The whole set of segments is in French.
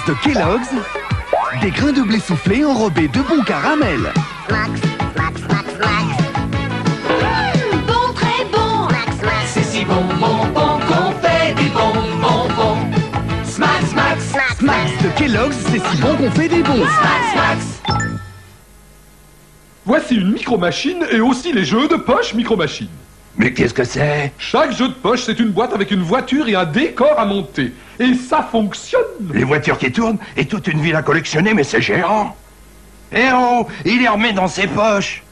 de Kellogg's, des grains de blé soufflés enrobés de bon caramel. Max, Max, Max, Max. Bon, très bon. Max, Max. C'est si bon, bon, bon qu'on fait des bons, bons, bons. Smax, Max, Max, Max de Kellogg's, c'est si bon qu'on fait des bons. Max, Max. Voici une micro-machine et aussi les jeux de poche micro-machine. Mais qu'est-ce que c'est? Chaque jeu de poche, c'est une boîte avec une voiture et un décor à monter. Et ça fonctionne. Les voitures qui tournent et toute une ville à collectionner, mais c'est géant. Eh oh, il les remet dans ses poches.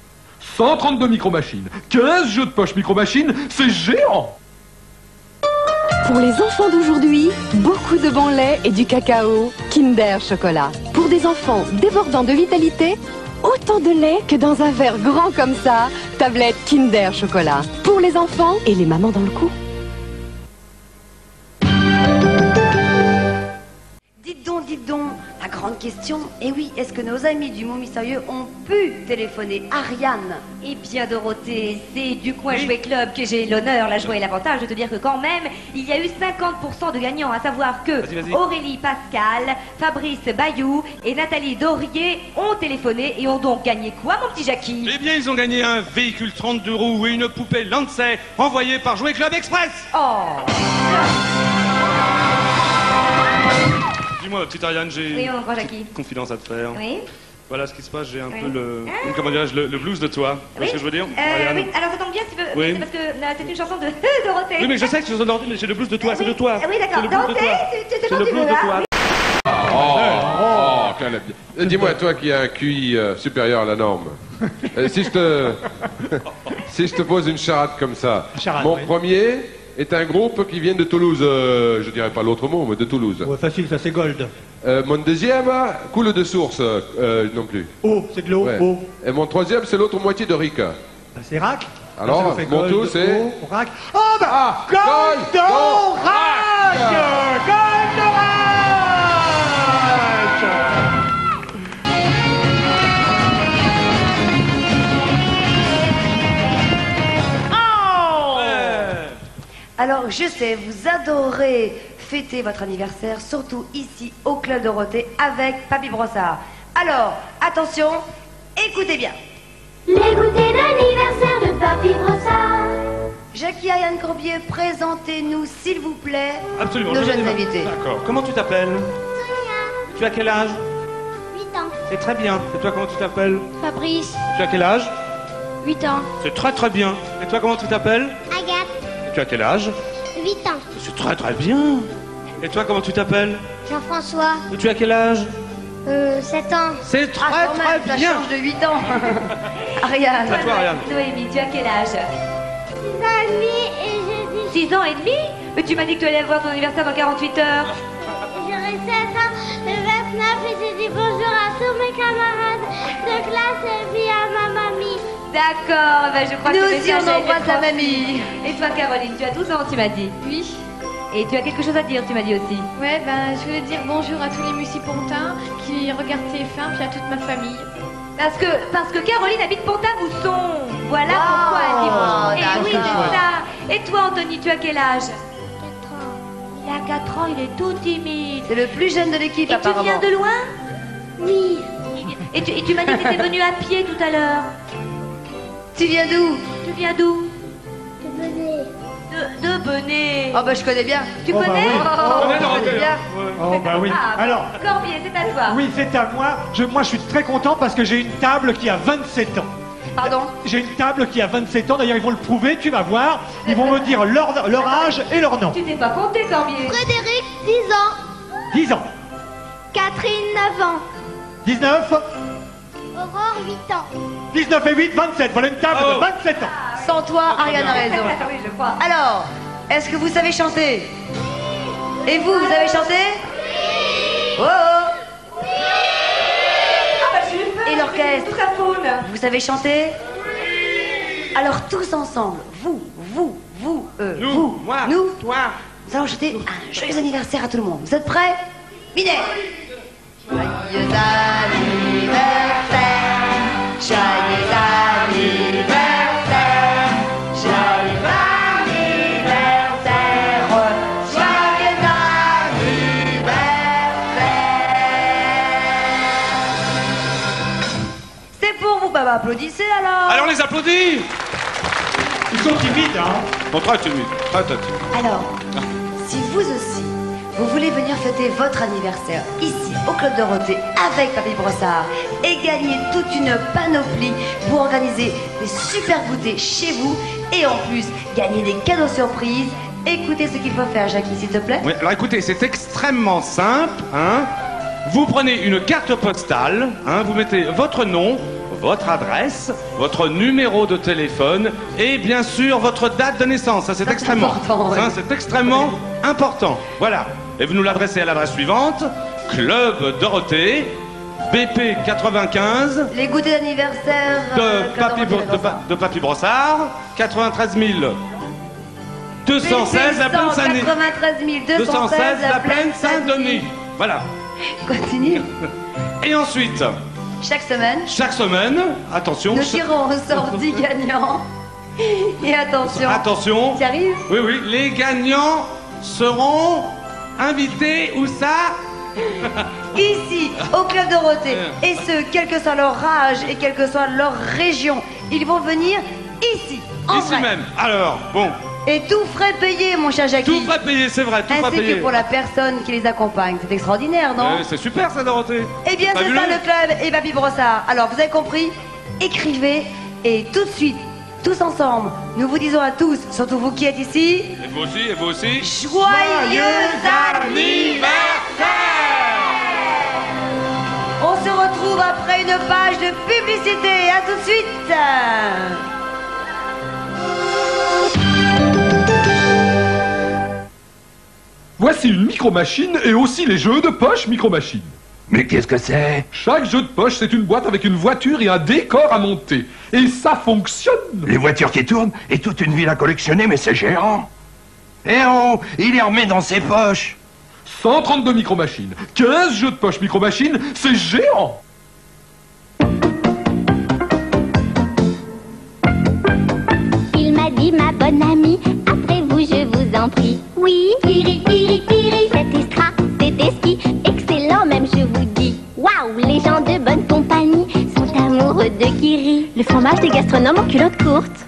132 micro-machines, 15 jeux de poche micro-machines, c'est géant. Pour les enfants d'aujourd'hui, beaucoup de bon lait et du cacao. Kinder Chocolat. Pour des enfants débordants de vitalité, autant de lait que dans un verre grand comme ça. Tablette Kinder Chocolat. Pour les enfants et les mamans dans le coup. Dites donc, la grande question, et oui, est-ce que nos amis du mot mystérieux ont pu téléphoner Ariane? Eh bien, Dorothée, c'est du coin Jouet Club que j'ai l'honneur, la joie et l'avantage de te dire que quand même, il y a eu 50% de gagnants, à savoir que Aurélie Pascal, Fabrice Bayou et Nathalie Dorier ont téléphoné et ont donc gagné quoi, mon petit Jackie? Eh bien, ils ont gagné un véhicule 32 roues et une poupée Lancet envoyée par Jouet Club Express. Oh. Dis-moi, petite Ariane, j'ai Oui, mon grand une Jackie. petite confidence à te faire. Oui. Voilà ce qui se passe, j'ai un Oui. peu le... Comment dirais-je, le blues de toi. Tu vois ce que je veux dire, Ariane? Oui, alors ça tombe bien si tu veux. Oui. C'est parce que c'est une chanson de Dorothée. Oui, mais je sais que je suis ordinaire, mais j'ai le blues de toi, c'est de toi. Oui, d'accord. C'est le blues de Dorothée, toi. c'est C'est quand le tu blues veux, de hein. toi. Dis-moi, toi qui as un QI supérieur à la norme, si je te pose une charade comme ça, mon premier est un groupe qui vient de Toulouse, je dirais pas l'autre mot, mais de Toulouse. Ouais, facile, ça c'est gold. Mon deuxième coule de source, non plus. Oh, c'est de l'eau, Ouais. oh. Et mon troisième, c'est l'autre moitié de Rick. Bah, c'est rack. Alors, Ça nous fait mon gold, tout, c'est... oh, rack. Oh, bah, Goldorak Goldorak. Alors, je sais, vous adorez fêter votre anniversaire, surtout ici au Club Dorothée avec Papy Brossard. Alors, attention, écoutez bien. Les goûters d'anniversaire de Papy Brossard. Jackie Ariane Corbier, présentez-nous, s'il vous plaît, Absolument. nos je jeunes vais- invités. D'accord. Comment tu t'appelles? Tu as quel âge? 8 ans. C'est très bien. Et toi, comment tu t'appelles? Fabrice, Tu as quel âge? 8 ans. C'est très très bien. Et toi, comment tu t'appelles? Agathe, Et tu as quel âge? 8 ans. C'est très très bien. Et toi, comment tu t'appelles? Jean-François, Et tu as quel âge? 7 ans. C'est très Ah, quand même, très ça bien. change de 8 ans. Ariane. À toi, Ariane. Noémie, tu as quel âge? 6 ans et demi et j'ai dit 6 ans et demi? Mais tu m'as dit que tu allais avoir ton anniversaire dans 48 heures. j'aurai 7 ans le 29 et j'ai dit bonjour à tous mes camarades de classe et puis à ma mamie. D'accord, ben je crois Nous que aussi, on embrasse la mamie. Et toi, Caroline, tu as 12 ans, tu m'as dit. Oui. Et tu as quelque chose à dire, tu m'as dit aussi. Ouais, ben, je voulais dire bonjour à tous les musipontins qui regardent TF1, puis à toute ma famille. Parce que Caroline habite Pont-à-Mousson. Voilà pourquoi elle dit bonjour. Et oui, d'accord. c'est ça. Et toi, Anthony, tu as quel âge? 4 ans. Il a 4 ans, il est tout timide. C'est le plus jeune de l'équipe, Et tu apparemment. viens de loin? Oui. Et tu m'as dit que tu étais venu à pied tout à l'heure. Tu viens d'où? Tu viens d'où? De Benet. De Benet. Oh, bah, je connais bien. Tu Oh, bah connais? oui. Je connais bien. Oh, bah oui. Ah, Alors, Corbier, c'est à toi. oui, c'est à moi. Moi, je suis très content parce que j'ai une table qui a 27 ans. Pardon? J'ai une table qui a 27 ans. D'ailleurs, ils vont le prouver, tu vas voir. Ils vont me dire leur âge et leur nom. Tu t'es pas compté, Corbier. Frédéric, 10 ans. 10 ans. Catherine, 9 ans. 19. Aurore, 8 ans. 19 et 8, 27. Voilà une table de 27 ans. Sans toi, Ariane a raison. Oui, je crois. Alors, est-ce que vous savez chanter? Et vous, vous avez chanté? Oh, oh. Ah bah je suis fan, Et l'orchestre? toute la faune. Vous savez chanter? Alors tous ensemble, vous, Nous, vous, moi, nous, toi. nous allons chanter un joyeux anniversaire à tout le monde. Vous êtes prêts? Minet! Joyeux anniversaire, joyeux anniversaire, joyeux anniversaire, joyeux anniversaire. applaudissez alors. Allez, on les applaudit. Ils sont timides, hein. Bon, très timide, très timide. Alors, si vous aussi, vous voulez venir fêter votre anniversaire ici au Club Dorothée avec Papy Brossard et gagner toute une panoplie pour organiser des super goûters chez vous et en plus gagner des cadeaux surprises, écoutez ce qu'il faut faire, Jackie, s'il te plaît. Oui, alors écoutez, c'est extrêmement simple, hein. Vous prenez une carte postale, hein, vous mettez votre nom, votre adresse, votre numéro de téléphone et bien sûr votre date de naissance. Ça c'est extrêmement important. Ça, c'est extrêmement important. Voilà. Et vous nous l'adressez à l'adresse suivante, Club Dorothée, BP 95. Les goûters d'anniversaire de Papy Brossard, 93 216 la Plaine Saint-Denis. 93 216 la Plaine Saint-Denis. Voilà. Continue. Et ensuite, chaque semaine, attention. Nous tirons au sort 10 gagnants. Et attention. Tu arrives? Oui, oui. Les gagnants seront invités où ça? Ici, au Club Dorothée. Et ce, quel que soit leur âge et quelle que soit leur région, ils vont venir ici, en vrai. Même. Alors, bon. Et tout frais payé, mon cher Jackie. Tout frais payé, c'est vrai, tout frais payé. Ainsi que pour la personne qui les accompagne. C'est extraordinaire, non? C'est super, ça, Dorothée. Eh bien, c'est ça le club et Papy Brossard. Alors, vous avez compris? Écrivez et tout de suite, tous ensemble, nous vous disons à tous, surtout vous qui êtes ici... Et vous aussi, et vous aussi... Joyeux anniversaire! On se retrouve après une page de publicité. À tout de suite! Voici une micro-machine et aussi les jeux de poche micro-machine. Mais qu'est-ce que c'est? Chaque jeu de poche, c'est une boîte avec une voiture et un décor à monter. Et ça fonctionne. Les voitures qui tournent et toute une ville à collectionner, mais c'est géant. Eh oh, il les remet dans ses poches. 132 micro-machines, 15 jeux de poche micro-machines, c'est géant. Il m'a dit, ma bonne amie, après vous, je vous en prie. Oui, Kiri, Kiri, Kiri, c'est extra, c'est esqui, excellent même, je vous dis. Waouh, les gens de bonne compagnie sont amoureux de Kiri. Le fromage des gastronomes en culotte courte.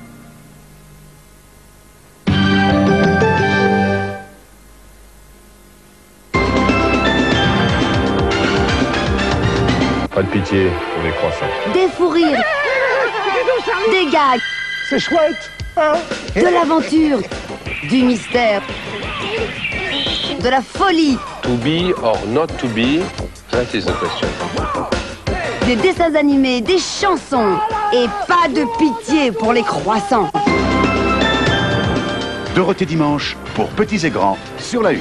Pas de pitié pour les croissants. Des fous rires. Des gags. C'est chouette, hein? De l'aventure. Du mystère. De la folie. To be or not to be, that is the question. Des dessins animés, des chansons. Et pas de pitié pour les croissants. Dorothée dimanche, pour petits et grands, sur la 1.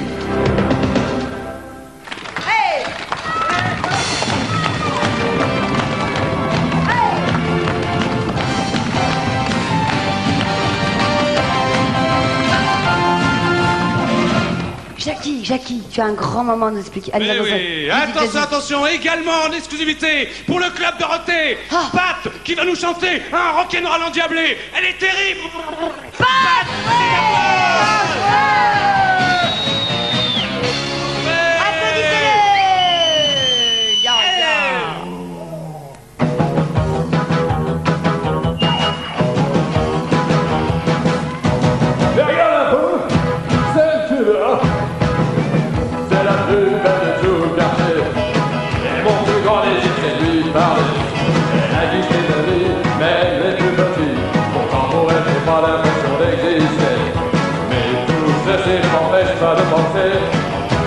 Jackie, tu as un grand moment de nous expliquer. Oui, oui. Attention, attention, également en exclusivité pour le Club Dorothée. Pat qui va nous chanter un rock'n'roll endiablé. Elle est terrible. Pat,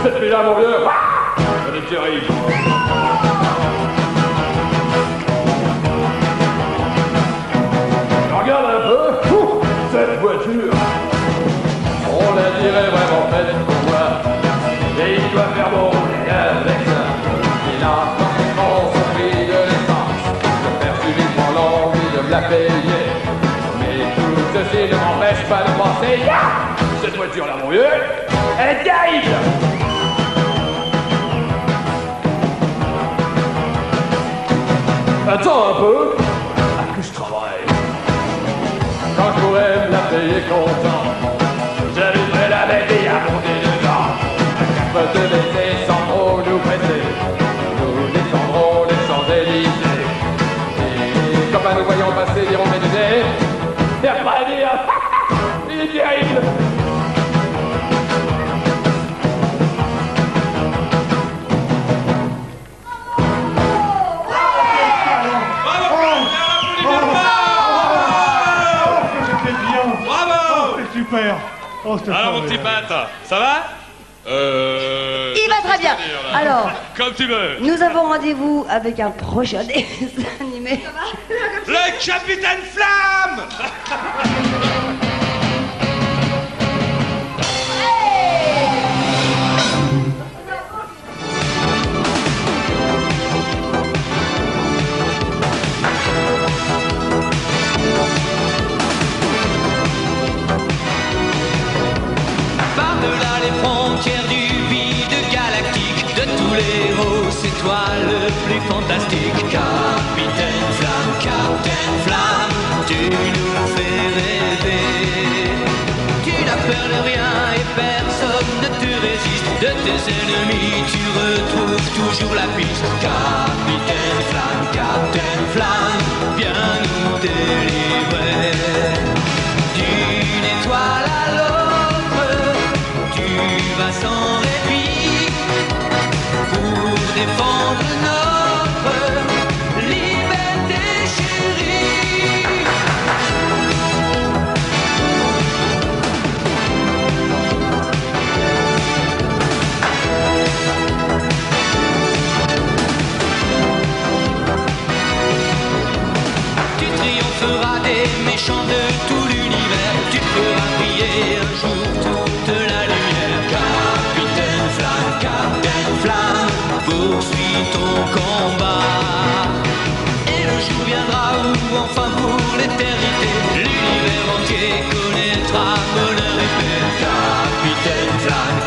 c'est celui-là, mon vieux. Elle est terrible. Regarde un peu. Cette voiture. On la dirait vraiment faite pour moi. Et il doit faire bon avec ça. Il a conséquence au prix de l'essence. Je perds subitement l'envie de me la payer. Mais tout ceci ne m'empêche pas de penser. Cette voiture-là, mon vieux, elle est terrible. Attends un peu, à que je travaille. Quand je pourrais me la payer content, j'habiterai la bête à monter dedans. On peut te laisser sans trop nous presser. Nous descendrons les Champs-Élysées. Et comme à nous voyons Bravo! Oh, c'est super. Oh, c'est Alors, mon petit Pat, ça va? Il va très bien. Alors, comme tu veux. nous avons rendez-vous avec un prochain dessin animé. Le Capitaine Flamme! Par-delà les frontières du vide galactique, de tous les héros, c'est toi le plus fantastique. Capitaine Flamme, tu nous fais rêver. Tu n'as peur de rien et personne ne te résiste. De tes ennemis, tu retrouves toujours la piste. Capitaine Flamme, viens nous délivrer. D'une étoile à l'autre, tu vas sans répit pour défendre notre liberté chérie. Tu triompheras des méchants de tout l'univers. Tu feras briller un jour toute la lumière. Capitaine Flamme, poursuis ton combat. Et le jour viendra où, enfin pour l'éternité, l'univers entier connaîtra bonheur et paix.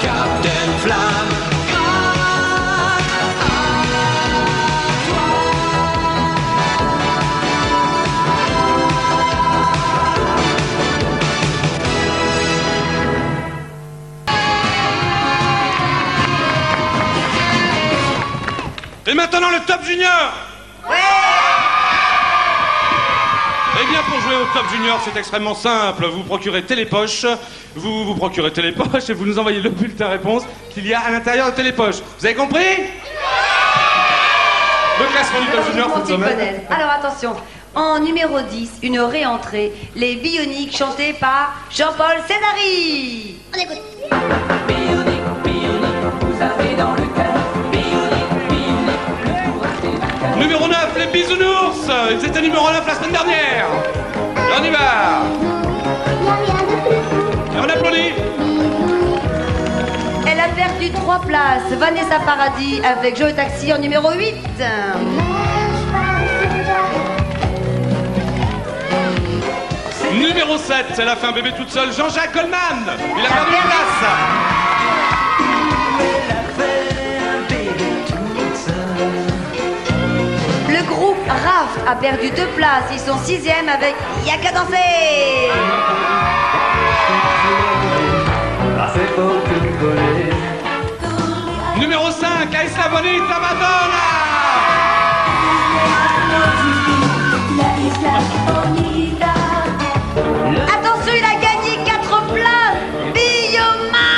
Capitaine Flamme, Et maintenant le Top Junior. Eh bien, pour jouer au Top Junior, c'est extrêmement simple. Vous procurez Télépoche, vous procurez Télépoche et vous nous envoyez le bulletin réponse qu'il y a à l'intérieur de Télépoche. Vous avez compris? Le classement du Top Junior cette semaine. Alors attention, en numéro 10, une réentrée, les Bioniques chantés par Jean-Paul Césari. On écoute. vous avez dans le cœur. Numéro 9, les Bisounours. Ils étaient numéro 9 la semaine dernière. Et on y va. Et on applaudit. Elle a perdu 3 places. Vanessa Paradis avec Joe Taxi en numéro 8. Numéro 7, elle a fait un bébé toute seule, Jean-Jacques Goldman. Il a perdu une place. Le groupe Raft a perdu 2 places. Ils sont 6e avec Y'a qu'à danser. Numéro 5, la Isla Bonita, Madonna. Attention, il a gagné 4 places. Billoma.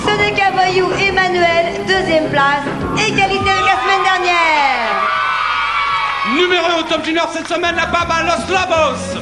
Ce n'est qu'un voyou. Emmanuel, 2e place. Égalité avec la semaine dernière. Numéro 1 au Top Junior cette semaine, la Baba Los Lobos.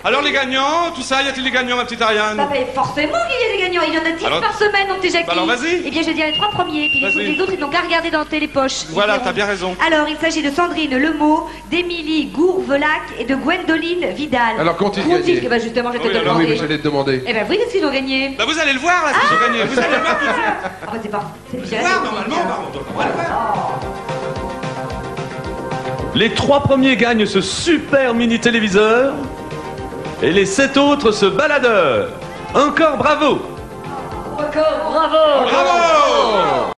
Alors les gagnants, tout ça, y a-t-il des gagnants, ma petite Ariane? Bah, forcément qu'il y a des gagnants, il y en a 10 alors, par semaine, donc déjà qui? Bah alors vas-y. Eh bien je vais dire les 3 premiers, puis les autres ils n'ont qu'à regarder dans Télépoche. Voilà, t'as bien raison. Alors il s'agit de Sandrine Lemo, d'Émilie Gourvelac et de Gwendoline Vidal. Alors qu'ont-ils gagné? Bah justement, je vais te Oui, demander. mais j'allais te demander. Eh ben oui, qu'est-ce qu'ils ont gagné? Bah vous allez le voir là, ce qu'ils ont gagné. Vous allez le voir tout de suite. Ah bah c'est pas... C'est bien. Voir normalement, on va le voir. Les 3 premiers gagnent ce super mini téléviseur et les 7 autres ce baladeur. Encore bravo! Encore bravo! Bravo!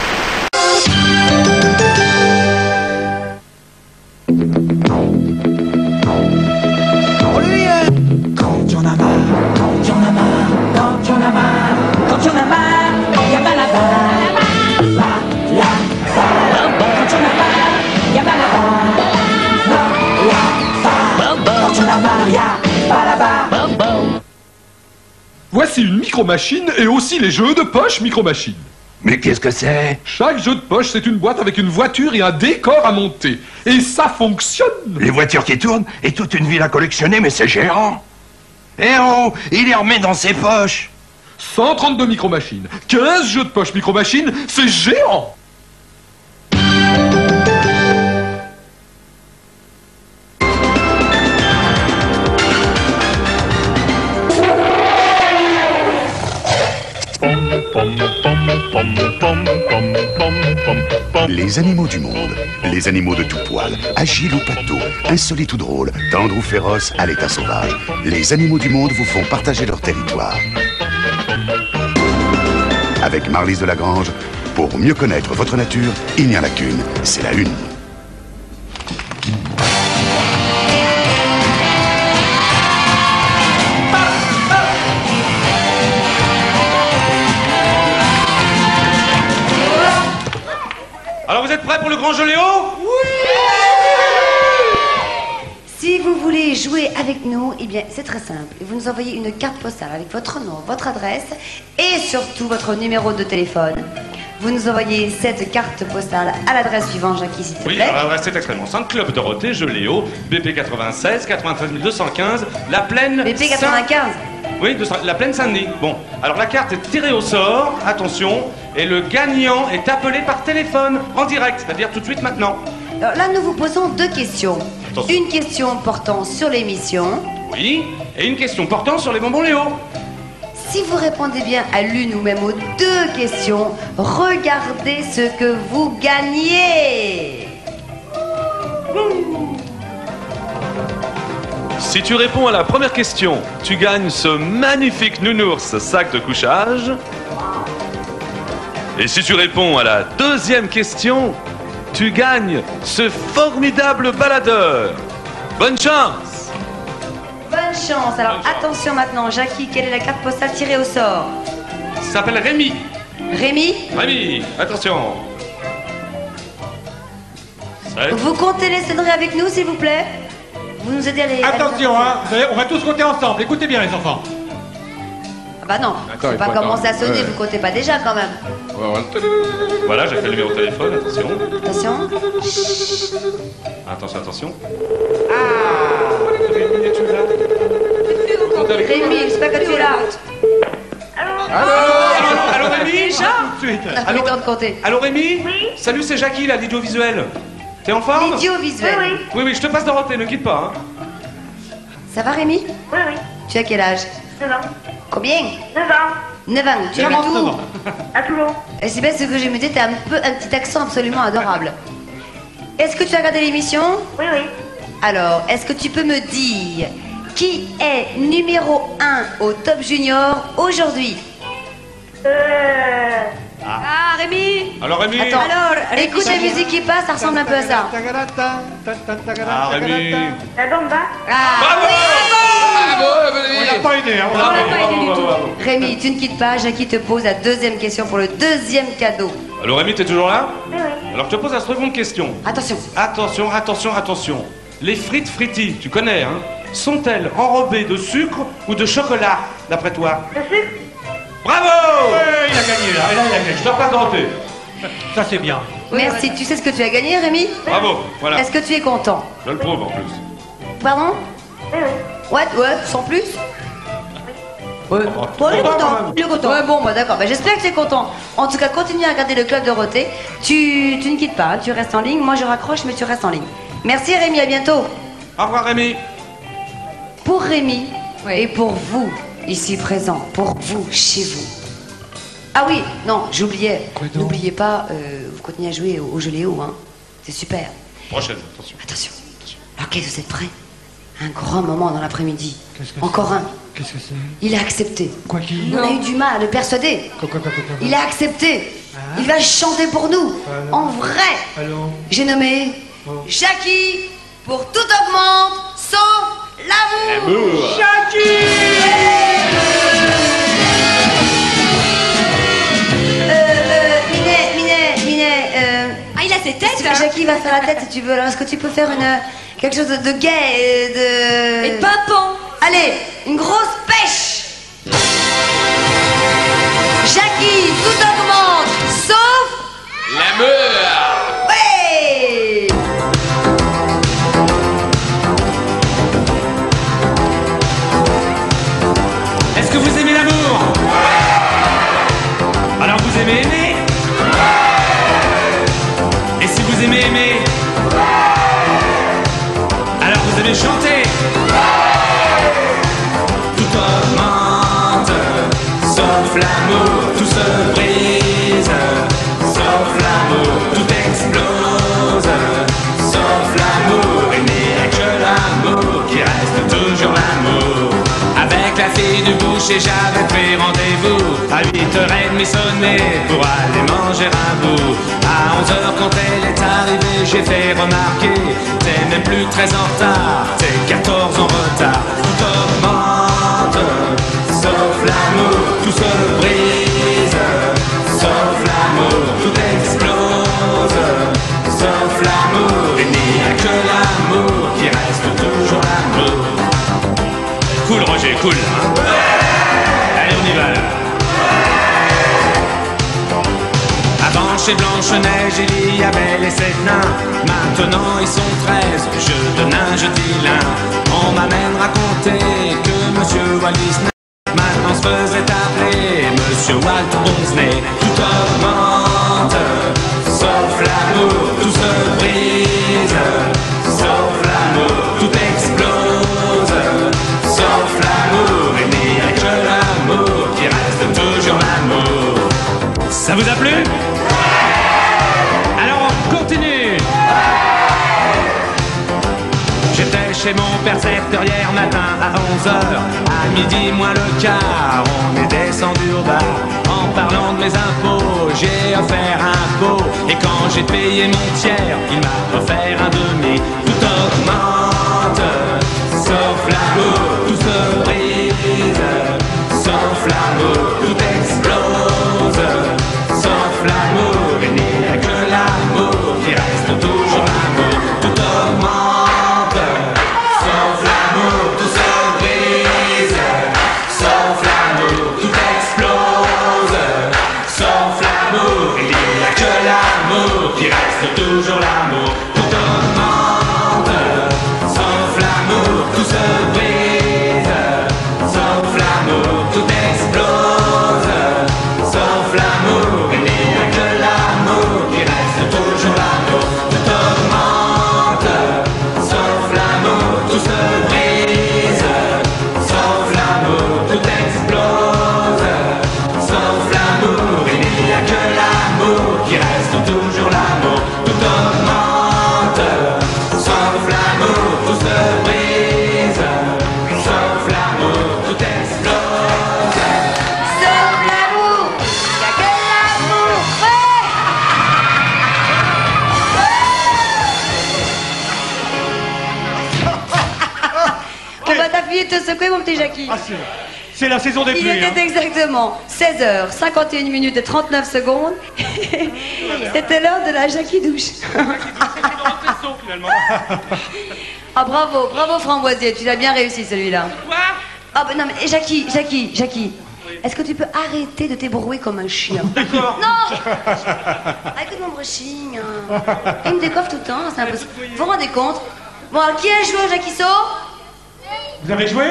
Quand y'en a marre, quand y'en a marre, quand y'en a marre, quand y'en a marre, y'a pas la barre. Quand y'en a marre, y'a pas la barre. Quand y'en a marre, y'a pas la barre. Voici Voici une micro-machine et aussi les jeux de poche micro-machine. Mais qu'est-ce que c'est? Chaque jeu de poche, c'est une boîte avec une voiture et un décor à monter. Et ça fonctionne. Les voitures qui tournent et toute une ville à collectionner, mais c'est géant. Eh oh, il les remet dans ses poches. 132 micro-machines, 15 jeux de poche micro-machines, c'est géant. Les animaux du monde, les animaux de tout poil, agiles ou patos, insolites ou drôles, tendres ou féroces, à l'état sauvage. Les animaux du monde vous font partager leur territoire. Avec Marlise de Lagrange, pour mieux connaître votre nature, il n'y en a qu'une, c'est la une. Alors vous êtes prêts pour le grand jeu Léo? Oui! Si vous voulez jouer avec nous, eh bien c'est très simple. Vous nous envoyez une carte postale avec votre nom, votre adresse et surtout votre numéro de téléphone. Vous nous envoyez cette carte postale à l'adresse suivante, Jackie, s'il te plaît. Oui, alors l'adresse est extrêmement simple. Club Dorothée, jeu Léo, BP 96 93 215, La Plaine. BP 95. Oui, la Plaine Saint-Denis. Bon, alors la carte est tirée au sort, attention, et le gagnant est appelé par téléphone, en direct, c'est-à-dire tout de suite maintenant. Alors là, nous vous posons deux questions. Attention. Une question portant sur l'émission. Oui, et une question portant sur les bonbons Léo. Si vous répondez bien à l'une ou même aux deux questions, regardez ce que vous gagnez. Si tu réponds à la première question, tu gagnes ce magnifique nounours sac de couchage. Et si tu réponds à la deuxième question, tu gagnes ce formidable baladeur. Bonne chance! Bonne chance. Alors attention maintenant, Jackie, quelle est la carte postale tirée au sort? Ça s'appelle Rémi. Rémi? Rémi, attention. Vous comptez les sonneries avec nous, s'il vous plaît? Vous nous aidez à les... Attention, hein, on va tous compter ensemble. Écoutez bien, les enfants. Ah bah non, Attends, faut pas commencer à sonner, vous comptez pas déjà quand même. Voilà, j'ai fait le numéro de téléphone, attention. Attention. Attention, attention. Rémi, j'espère que tu es là. Allô Rémi? On a plus le temps de compter. Allô Rémi? Oui. Salut, c'est Jackie, là, l'idiovisuel. T'es en forme? L'idiovisuel. Oui, oui. Oui, je te passe Dorothée, ne quitte pas. Hein. Ça va Rémi? Oui, oui. Tu as quel âge? 9 ans. Combien? 9 ans. 9 ans. Tu habites où? À Toulon. Et c'est bien ce que je me disais, t'as un petit accent absolument adorable. Est-ce que tu as regardé l'émission? Oui, oui. Alors, est-ce que tu peux me dire qui est numéro 1 au Top Junior aujourd'hui? Ah, Rémi. Alors Rémi? Attends, écoute la musique qui passe, ça ressemble un peu à ça. Ah Rémi? La Bamba. Bravo! On n'a pas aidé, hein. On n'a pas aidé du tout. Rémi, tu ne quittes pas, Jackie te pose la deuxième question pour le deuxième cadeau. Allô Rémi, t'es toujours là? Oui, oui. Alors je te pose la seconde question. Attention. Attention, attention, attention. Les frites frittis, tu connais, hein? Sont-elles enrobées de sucre ou de chocolat, d'après toi? De sucre. Bravo! Ouais, il a gagné là, il a gagné. Je te repasse Dorothée. Ça c'est bien. Merci, tu sais ce que tu as gagné, Rémi? Bravo, voilà. Est-ce que tu es content? Je le prouve en plus. Pardon? Oui, oui. Ouais, sans plus? Ouais. Bon, il est content. Il est content. Ouais, bon, bah d'accord. Bah, j'espère que tu es content. En tout cas, continue à regarder le Club Dorothée. Tu ne quittes pas, hein. Tu restes en ligne. Moi, je raccroche, mais tu restes en ligne. Merci, Rémi. À bientôt. Au revoir Rémi. Pour Rémi et pour vous, ici présents, pour vous, chez vous. Ah oui, non, j'oubliais. N'oubliez pas, vous continuez à jouer au jeu Léo, hein. C'est super. Prochaine, attention. Attention. Alors, qu'est-ce que vous êtes prêts? Un grand moment dans l'après-midi. Encore un. Qu'est-ce que c'est? Il a accepté. Quoi qu'il... On a eu du mal à le persuader. Quoi. Il a accepté. Il va chanter pour nous. En vrai. Allô? J'ai nommé Jackie pour tout augmente sauf l'amour. Minet. Ah, il a ses têtes, là. Jackie va faire la tête si tu veux. Alors, est-ce que tu peux faire quelque chose de gai et de... Et pimpant. Allez, une grosse pêche. l'amour. Ouais. Est-ce que vous aimez l'amour? Alors vous aimez aimer? Et si vous aimez aimer, alors vous aimez chanter? Tout augmente, sauf l'amour, tout se brise, sauf l'amour, tout explose, sauf l'amour, il n'y a que l'amour qui reste toujours l'amour. Avec la fille du boucher, j'avais pris rendez-vous. À 8h30 sonné pour aller manger un bout. À 11h quand elle est arrivée, j'ai fait remarquer, t'es même plus très en retard, t'es 14 en retard. Tout augmente, sauf l'amour, tout se brise, sauf l'amour, tout explose, sauf l'amour, il n'y a que l'amour qui reste toujours l'amour. Cool Roger, cool. Allez, on y va là. Avant chez Blanche-Neige, il y avait les 7 nains. Maintenant ils sont 13, je de nain, je dis l'un. On m'a même raconté que Monsieur Walt Disney maintenant se faisait appeler Monsieur Walt Disney. Tout augmente, sauf l'amour, tout se brise, sauf l'amour, tout explose, sauf l'amour, il n'y a que l'amour qui reste toujours l'amour. Ça vous a plu? Alors on continue. J'étais chez mon percepteur hier matin à 11h. À midi moins le quart, on est descendu au bar. En parlant de mes impôts, j'ai offert un pot. Et quand j'ai payé mon tiers, il m'a offert un demi. Tout augmente, sauf l'amour, tout se brise, sauf l'amour, tout explose, sauf l'amour, il n'y a que l'amour qui reste toujours l'amour. Tout augmente, sauf l'amour, tout se brise, sauf l'amour, tout explose, sauf l'amour, il n'y a que l'amour qui reste toujours l'amour. Tout augmente, sauf l'amour, tout se brise, sauf l'amour, tout explose, sauf l'amour, il n'y a que l'amour qui reste toujours l'amour. Tout augmente, sauf l'amour, tout se brise, sauf l'amour, tout explose, sauf l'amour, il n'y a que l'amour qui reste toujours l'amour. Tout augmente, sauf l'amour, tout se brise, sauf l'amour, tout explose, Sauf l'amour, y a que l'amour. On va t'appuyer et te secouer, mon petit Jackie. C'est la saison des Il pluies. était exactement 16h, 51 minutes et 39 secondes. C'était l'heure de la Jackie douche. Ah bravo, bravo Framboisier, tu l'as bien réussi celui-là. Ah ben non mais Jackie, est-ce que tu peux arrêter de t'ébrouer comme un chien? D'accord. Non. Écoute mon brushing. Il me décoiffe tout le temps, c'est impossible. Vous vous rendez compte? Bon, alors, qui a joué au Jackie Saut? Vous avez joué?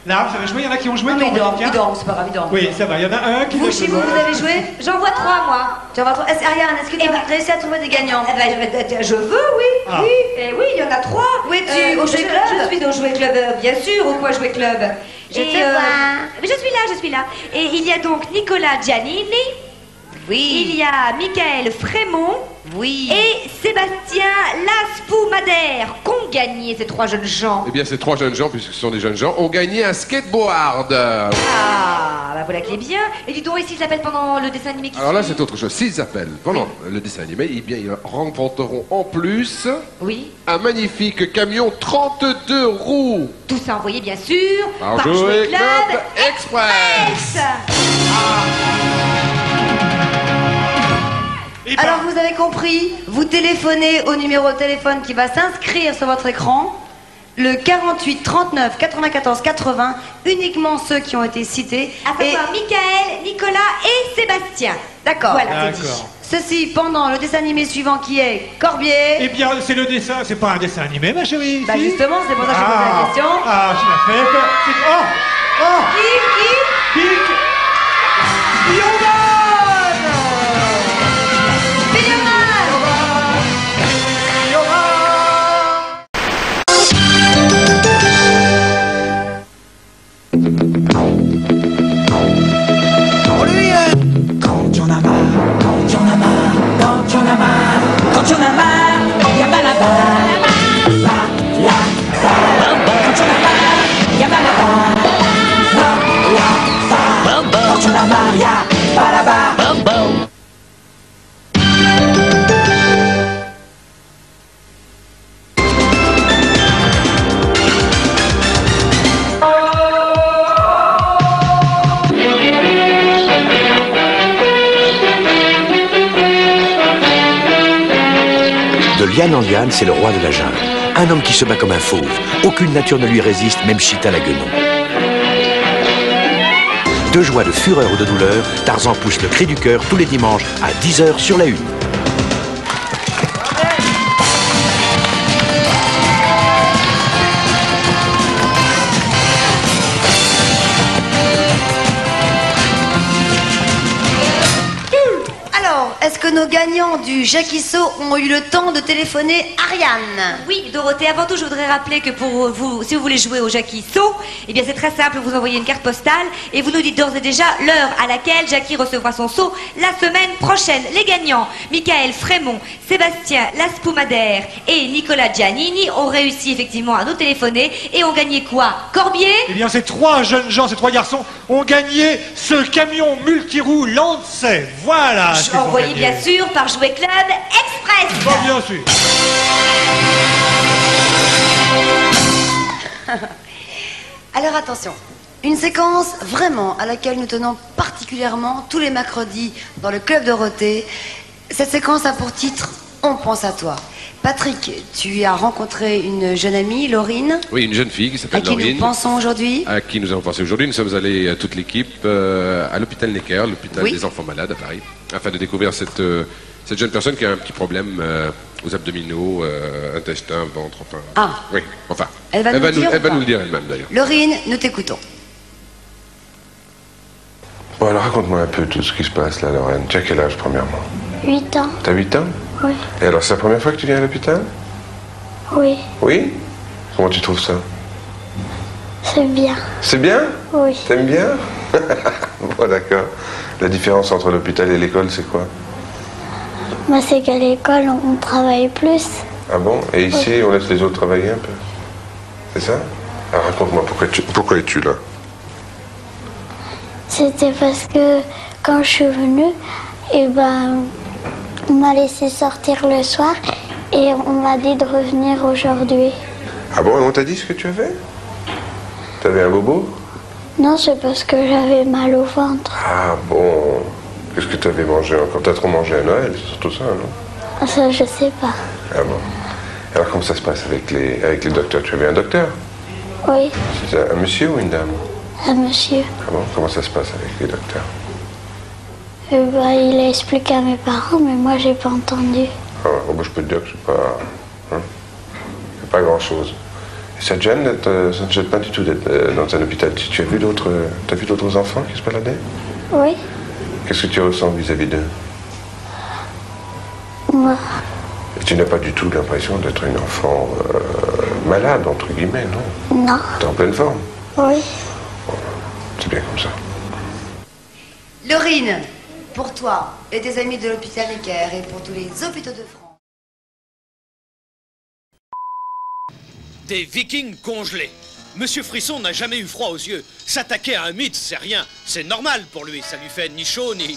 Là, vous avez joué? Il y en a qui ont joué? Non mais il dort, c'est pas grave, il dort. Oui, ça va, il y en a un qui... Vous, chez vous, vous avez joué? J'en vois 3, moi. Tu en vois 3. Ariane, est-ce que tu as réussi à trouver des gagnants? Je veux, oui. Ah. Oui, et oui, il y en a 3. Où es-tu? Au Jouet Club? Je suis au Jouet Club, bien sûr. Au quoi Jouet Club? Je te vois. Mais je suis là. Et il y a donc Nicolas Giannini. Oui. Il y a Michael Frémont. Oui. Et Sébastien Lasfou-Madère qu'ont gagné ces 3 jeunes gens. Eh bien, ces 3 jeunes gens, puisque ce sont des jeunes gens, ont gagné un skateboard. Ah, bah voilà qui est bien. Et dis donc, ici, ils s'appellent pendant le dessin animé qui Alors là, suit. c'est autre chose. S'ils appellent pendant le dessin animé, eh bien, ils remporteront en plus un magnifique camion 32 roues. Tout ça envoyé, bien sûr, Par par Jouet Jouet Club Club Express. Alors vous avez compris, vous téléphonez au numéro de téléphone qui va s'inscrire sur votre écran. le 48 39 94 80, uniquement ceux qui ont été cités. À savoir Michael, Nicolas et Sébastien. D'accord. Voilà, c'est dit. Ceci pendant le dessin animé suivant qui est Corbier. Eh bien, c'est le dessin, c'est pas un dessin animé, ma chérie. Bah justement, c'est pour ça que je pose la question. Ah, je l'ai fait. Oh Qui Bioman Liane en liane, c'est le roi de la jungle. Un homme qui se bat comme un fauve. Aucune nature ne lui résiste, même Chita la guenon. De joie, de fureur ou de douleur, Tarzan pousse le cri du cœur tous les dimanches à 10h sur la 1. Est-ce que nos gagnants du Jacquisso ont eu le temps de téléphoner Ariane? Oui, Dorothée, avant tout, je voudrais rappeler que pour vous, si vous voulez jouer au Jacquisso, eh bien c'est très simple, vous envoyez une carte postale et vous nous dites d'ores et déjà l'heure à laquelle Jackie recevra son seau la semaine prochaine. Les gagnants, Michael Frémont, Sébastien Laspumadère et Nicolas Giannini ont réussi effectivement à nous téléphoner et ont gagné quoi? Corbier? Eh bien, ces trois jeunes gens, ces trois garçons ont gagné ce camion multiroue Lancet. Voilà. Envoyé bien sûr par Jouet Club Express. Bon, bien sûr. Alors attention, une séquence vraiment à laquelle nous tenons particulièrement tous les mercredis dans le Club Dorothée. Cette séquence a pour titre « On pense à toi ». Patrick, tu as rencontré une jeune amie, Laurine. Oui, une jeune fille qui s'appelle Laurine. À qui nous pensons aujourd'hui. À qui nous avons pensé aujourd'hui. Nous sommes allés, toute l'équipe, à l'hôpital Necker, l'hôpital des enfants malades à Paris, afin de découvrir cette jeune personne qui a un petit problème aux abdominaux, intestin, ventre, enfin... Ah. Oui, enfin. Elle va nous le dire elle-même, d'ailleurs. Laurine, nous t'écoutons. Bon, alors raconte-moi un peu tout ce qui se passe là, Lorraine. Tu as quel âge, premièrement? 8 ans. T'as 8 ans? Oui. Et alors, c'est la première fois que tu viens à l'hôpital? Oui. Oui? Comment tu trouves ça? C'est bien. C'est bien? Oui. T'aimes bien? Bon, d'accord. La différence entre l'hôpital et l'école, c'est quoi? Moi, c'est qu'à l'école, on travaille plus. Ah bon? Et ici, Oui. on laisse les autres travailler un peu? C'est ça? Alors, raconte-moi, pourquoi es-tu là? C'était parce que quand je suis venue, eh ben, on m'a laissé sortir le soir et on m'a dit de revenir aujourd'hui. Ah bon? Et on t'a dit ce que tu avais? T'avais un bobo? Non, c'est parce que j'avais mal au ventre. Ah bon? Qu'est-ce que t'avais mangé encore? T'as trop mangé à Noël, c'est surtout ça, non? Ça, je sais pas. Ah bon? Alors comment ça se passe avec les docteurs? Tu avais un docteur? Oui, C'est un monsieur ou une dame? un monsieur. Ah bon? Comment ça se passe avec les docteurs? Eh ben, il a expliqué à mes parents, mais moi, j'ai pas entendu. Ah, bon, je peux te dire que c'est pas... Hein? C'est pas grand-chose. Et ça te gêne ça ne te gêne pas du tout d'être dans un hôpital? Tu as vu d'autres enfants qui se baladaient? Oui, Qu'est-ce que tu ressens vis-à-vis d'eux? moi, Et tu n'as pas du tout l'impression d'être une enfant malade, entre guillemets, non? non. T'es en pleine forme? Oui. C'est bien comme ça. Laurine, pour toi et tes amis de l'hôpital Necker et pour tous les hôpitaux de France. Des Vikings congelés. Monsieur Frisson n'a jamais eu froid aux yeux. S'attaquer à un mythe, c'est rien. C'est normal pour lui. Ça lui fait ni chaud ni...